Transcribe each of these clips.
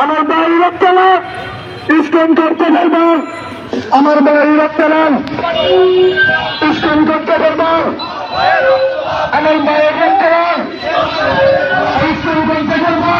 আমার ভাই রক্তলাম ইসলাম করতে পারবো, আমার ভাই রক্তলাম ইসলাম করতে পারবো, আমার ভাইয়ের রক্তলাম ইসলাম করতে পারবো।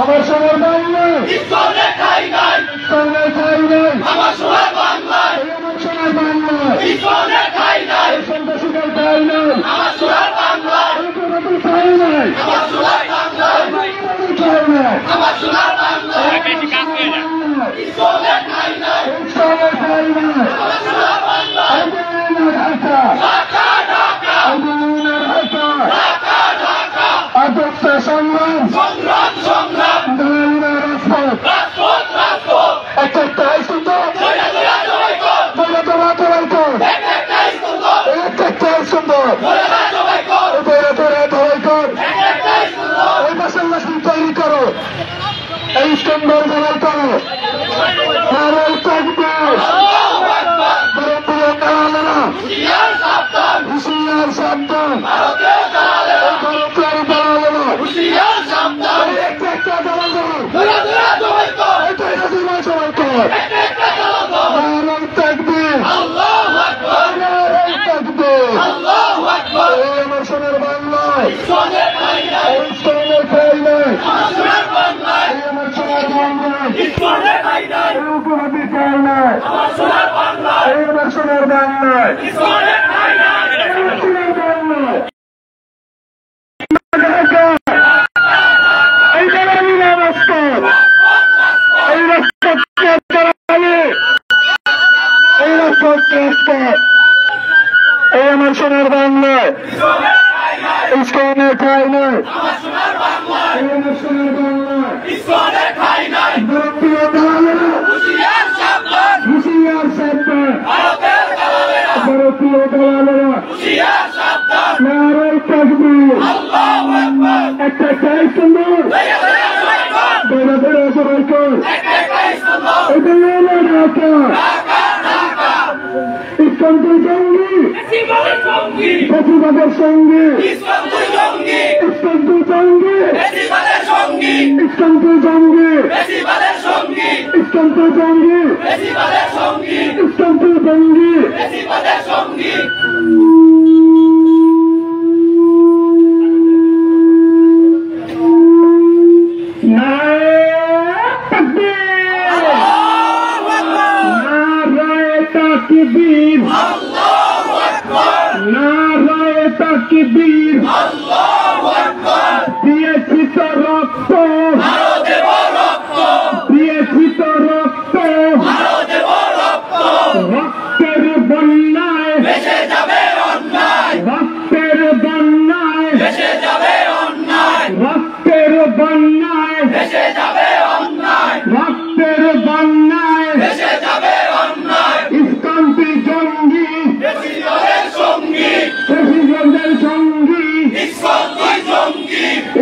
আমার সোনার বাংলায় ইসলামে ঠাঁই নাই, ইসলামে ঠাঁই নাই, আমার সোনার বাংলায়, আমার সোনার বাংলায় ইসলামে ঠাঁই নাই, সন্ত্রাসীদের ঠাঁই নাই, আমার সোনার বাংলায় ঠাঁই নাই, আমার সোনার বাংলায় ঠাঁই নাই, আমার সোনার বাংলায় ইসলামে ঠাঁই নাই, ইসলামে ঠাঁই নাই, আমার সোনার বাংলায় ঢাকা ঢাকা ঢাকা ঢাকা ঢাকা ঢাকা আদর্শ সংগ্রাম সংগ্রাম সংগ্রাম একটাই সুন্দর একটাই সুন্দর ওই মাসাল্লাহ তৈরি করো, এই সুন্দর জবাই করো, নারাই তাকবীর, হুঁশিয়ার সাবধান, ভারতের দালালেরা হুঁশিয়ার সাবধান, একটা একটা দালাল সবাই কর, নারাই তাকবীর, আল্লাহু আকবার, নারাই তাকবীর, আল্লাহু আকবার। আমার সোনার বাংলায় ইসলামে ঠাঁই নাই, ইসলামে ঠাঁই নাই, আমার সোনার বাংলায়, আমার সোনার বাংলায় ইসলামে ঠাঁই নাই, উপহাদি ঠাঁই নাই, আমার সোনার বাংলায়, আমার সোনার বাংলায় ইসলামে ঠাঁই নাই, আমার সোনার বাংলায় এই দালালি রাস্তা, এই রাস্তা দালালি, এই রাস্তা এই আমার সোনার বাংলায় ইসলামে ঠাঁই নাই, এই আমার সোনার বাংলায় ইসলামে ঠাঁই নাই, ভারতীয় দালালেরা হুঁশিয়ার সাবধান, হুঁশিয়ার সাবধান, ভারতের দালালেরা, ভারতীয় দালালেরা হুঁশিয়ার সাবধান, নারাই তাকবীর, আল্লাহু আকবার, একটাই সুন্দর, ধরে ধরে সবাই কর, একটাই সুন্দর, এটাই আমার ঢাকা ঢাকা ঢাকা ইসলাম তুই জঙ্গি, প্রতিবাদের সঙ্গে ইসলাম তুই জঙ্গি, ইসলাম তুই জঙ্গি, ইসলাম তুই জঙ্গি, ইসলাম তুই জঙ্গি, ইসলাম তুই জঙ্গি। তাকবীর দিয়েছি তো রক্ত দিয়েছি তো রক্ত রক্তের বন্যায় রক্তের বন্যায় রক্তের বন্যায় রক্তের বন্যায় ইসলামী জঙ্গি প্রেসিডেন্টের সঙ্গী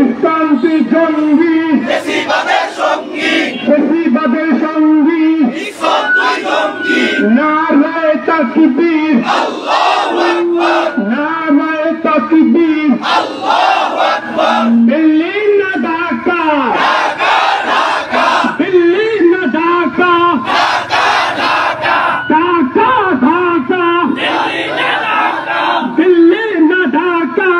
ইসলামী জঙ্গি ফেসিবাদের সঙ্গী নারায়ে তাকবীর নারায়ে তাকবীর দিল্লি না ঢাকা দিল্লি না ঢাকা ঢাকা ঢাকা দিল্লি না ঢাকা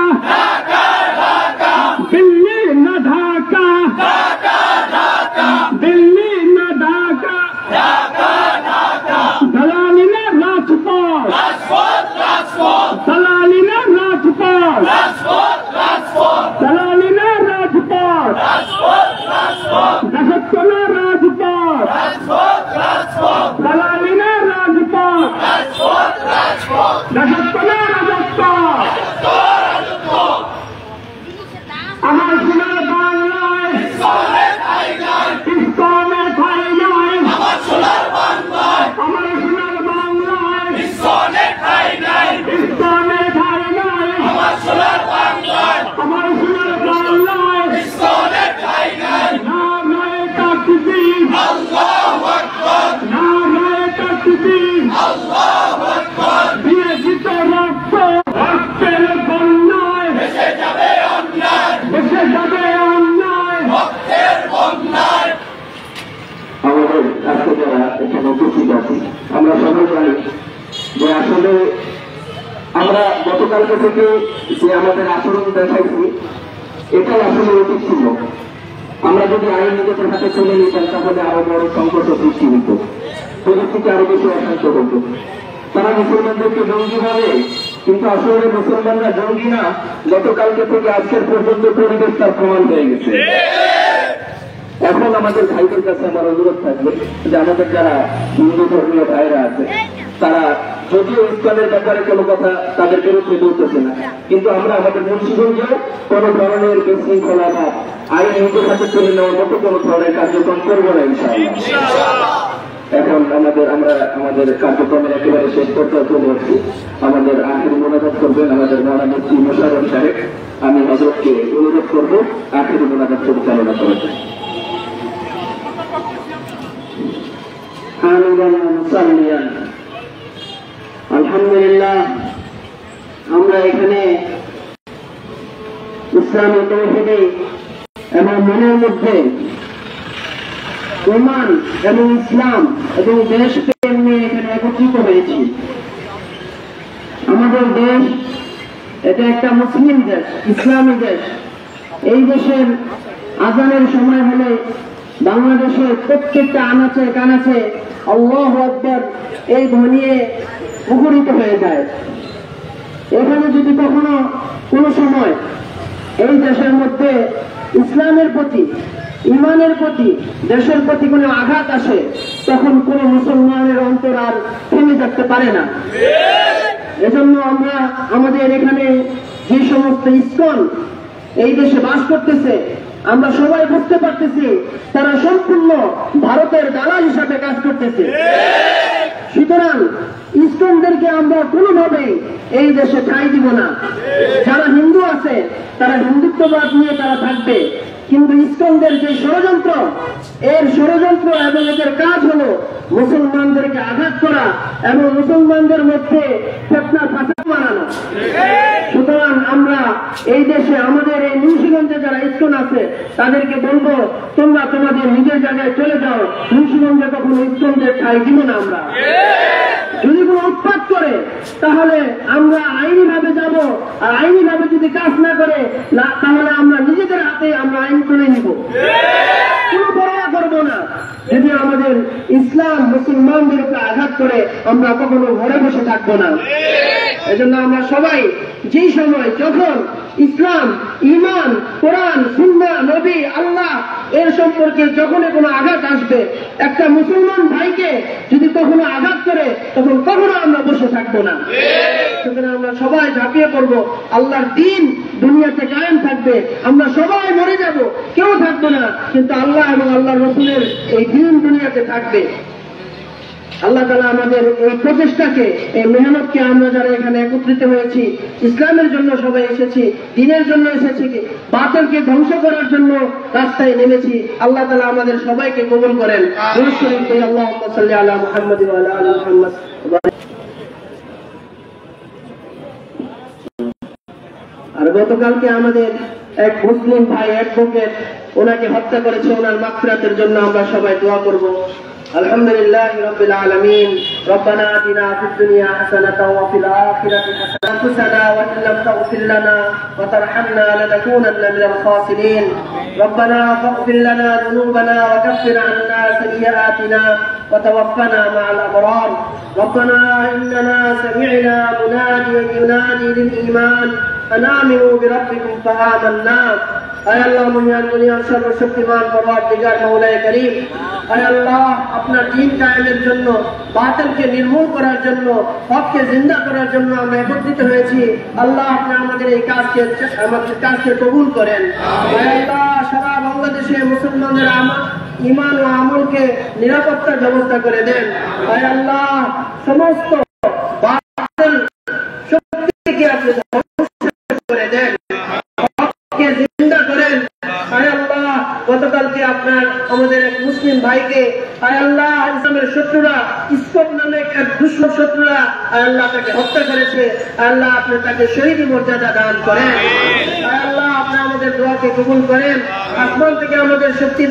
দিল্লি না ঢাকা দিল্লি না ঢাকা দালালি না রাজপথ দালালি না রাজপথ দালালি না রাজপথ দাসত্ব না রাজপথ দালালি না রাজপথ দাসত্ব না রাজত্ব আমার সোনার বাংলায় ইসকনের ঠাঁই নাই আমার সোনার বাংলায় ইসকনের ঠাঁই নাই আমার সোনার বাংলায় নারায়ে তাকবীর নারায়ে তাকবীর দিয়েছি তো রক্ত রক্তের বন্যায় ভেসে যাবে অন্যায় আমাদের আজকে যারা এখানে উপস্থিত আছি আমরা সবাই জানি যে আসলে আমরা গতকালকে থেকে যে আমাদের আচরণ দেখাইছি এটাই আসলে উচিত ছিল। আমরা যদি আইন নিজেদের হাতে তুলে নিতাম তাহলে আরো বড় সংকট সৃষ্টি হইত, পরিস্থিতি আরো বেশি অশান্ত হতো। তারা মুসলমানদেরকে জঙ্গি ভাবে, কিন্তু আসলে মুসলমানরা জঙ্গি না। গতকালকে থেকে আজকের পর্যন্ত পরিবেশ তার প্রমাণ হয়ে গেছে। এখন আমাদের ভাইদের কাছে আমার অনুরোধ থাকবে যে আমাদের যারা হিন্দু ধর্মীয় ভাইরা আছে তারা যদিও ইসলামের ব্যাপারে কোনো কথা তাদের বিরুদ্ধে বলতেছে না, কিন্তু আমরা আমাদের মুন্সিগঞ্জেও কোনো ধরনের বিশৃঙ্খলা বা আইন নিজের হাতে তুলে নেওয়ার মতো কোনো ধরনের কার্যক্রম করবো না ইনশাআল্লাহ। এখন আমাদের কার্যক্রমের একেবারে শেষ পর্যায়ে চলে আসছি। আমাদের আখির মোনাজাত করবেন আমাদের মৌলানা মুফতি মোশাররফ সাহেব। আমি হযরতকে অনুরোধ করবো আখির মোনাজাত পরিচালনা করার জন্য। আলহামদুলিল্লাহ, আমরা এখানে ইসলামী তৌহিদে এবং মনের মধ্যে ঈমান এবং ইসলাম এবং দেশপ্রেম নিয়ে এখানে একত্রিত হয়েছি। আমাদের দেশ এটা একটা মুসলিম দেশ, ইসলামী দেশ। এই দেশের আযানের সময় হলে বাংলাদেশের প্রত্যেকটা আনাচে কানাচে আল্লাহু আকবার এই ধ্বনিয়ে মুখরিত হয়ে যায়। এখানে যদি কখনো কোনো সময় এই দেশের মধ্যে ইসলামের প্রতি, ঈমানের প্রতি, দেশের প্রতি কোনো আঘাত আসে, তখন কোন মুসলমানের অন্তর আর থেমে থাকতে পারে না। এজন্য আমরা আমাদের এখানে যে সমস্ত ইসকন এই দেশে বাস করতেছে, আমরা সবাই বুঝতে পারতেছি তারা সম্পূর্ণ ভারতের দালাল হিসাবে কাজ করতেছে। সুতরাং ইসকনদেরকে আমরা কোনোভাবেই এই দেশে ঠাঁই দিব না। যারা হিন্দু আছে তারা হিন্দুত্ববাদ নিয়ে তারা থাকবে, কিন্তু ইসকনদের যে ষড়যন্ত্র, এর ষড়যন্ত্র এবং এদের কাজ হলো মুসলমানদেরকে আঘাত করা এবং মুসলমানদের মধ্যে ফিতনা ফাসাদ বানানো। সুতরাং আমরা এই দেশে আমাদের এই মুন্সিগঞ্জে যারা ইসকন আছে তাদেরকে বলবো, তোমরা তোমাদের নিজের জায়গায় চলে যাও, মুন্সিগঞ্জে কখনো ইসকনদের ঠাঁই দিব না। আমরা যদি কোনো উৎপাত করে তাহলে আমরা আইনি ভাবে যাব, আর আইনি ভাবে যদি কাজ না করে তাহলে আমরা নিজেদের হাতে আমরা আইন তুলে নিব, কোনো পরোয়া করবো না। যদি আমাদের ইসলাম মুসলমানদের উপরে আঘাত করে আমরা কখনো ঘরে বসে থাকবো না। এজন্য আমরা সবাই যেই সময় যখন ইসলাম, ঈমান, কোরআন, সুন্নাহ, নবী, আল্লাহ এর সম্পর্কে যখনই কোনো আঘাত আসবে, একটা মুসলমান ভাইকে যদি কখনো আঘাত করে, তখন কখনো আমরা বসে থাকবো না। সেখানে আমরা সবাই ঝাঁপিয়ে পড়বো। আল্লাহর দ্বীন দুনিয়াতে কায়েম থাকবে। আমরা সবাই মরে যাব, কেউ থাকবো না, কিন্তু আল্লাহ এবং আল্লাহর রাসূলের এই দ্বীন দুনিয়াতে থাকবে। আল্লাহ তাআলা আমাদের এই প্রচেষ্টাকে, এই মেহনতকে, আমরা যারা এখানে একত্রিত হয়েছি, ইসলামের জন্য সবাই এসেছি, দ্বীনের জন্য এসেছি, বাতিলকে ধ্বংস করার জন্য রাস্তায় নেমেছি, আল্লাহ তাআলা আমাদের সবাইকে কবুল করেন। দুরূদ শরীফ পড়ি, আল্লাহুম্মা সাল্লি আলা মুহাম্মাদ ওয়া আলা আলি মুহাম্মাদ। আর গতকালকে আমাদের এক মুসলিম ভাই অ্যাডভোকেট, ওনাকে হত্যা করেছে, ওনার মাগফিরাতের জন্য আমরা সবাই দোয়া করব। আলহামদুলিল্লাহি রাব্বিল আলামিন। রব্বানা আতিনা ফিদ দুনিয়া হাসানাতাও ওয়া ফিল আখিরাতি হাসানাতাও ওয়া ইন লাম তাগফির লানা ওয়া তারহামনা লানাকুনান্না মিনাল খাসিরিন। রব্বানা ফাগফির লানা যুনুবানা ওয়া কাফির আন্না সাইয়্যাতিনা ওয়া তাওয়াফানা মা'আল আবরার। রব্বানা ইন্নানা সামি'না মুনাদিyan yunadi লিল ঈমান আন আমিনু বিরাব্বিকুম ফাআমান্না। আয় আল্লাহ, মুহিয়ান দুনিয়ার সর্বশক্তিমান পরওয়ারদিগার মাওলায়ে কারীম, আয় আল্লাহ, আপনার দ্বীন কায়েমের জন্য, বাতিলকে নির্মূল করার জন্য, হককে জিন্দা করার জন্য আমরা একত্রিত হয়েছি। আল্লাহ, আপনি আমাদের এই কাজকে কবুল করেন। আয় আল্লাহ, সারা বাংলাদেশে মুসলমানদের ঈমান ও আমলকে নিরাপত্তার ব্যবস্থা করে দেন। আয় আল্লাহ, সমস্ত বাতিল শক্তিকে আপনি ধ্বংস করে দেন, হককে জিন্দা করেন। আয় আল্লাহ, গতকালকে আপনার আমাদের এক মুসলিম ভাইকে, আয় আল্লাহ, ইসলামের শত্রুরা, ইসকপ নামে এক দুশমন শত্রুরা, আয় আল্লাহ, তাকে হত্যা করেছে। আয় আল্লাহ, আপনি তাকে শহীদ মর্যাদা দান করেন। আয় আল্লাহ, আপনি আমাদের দোয়াকে কবুল করেন। আসমান থেকে আমাদের শক্তি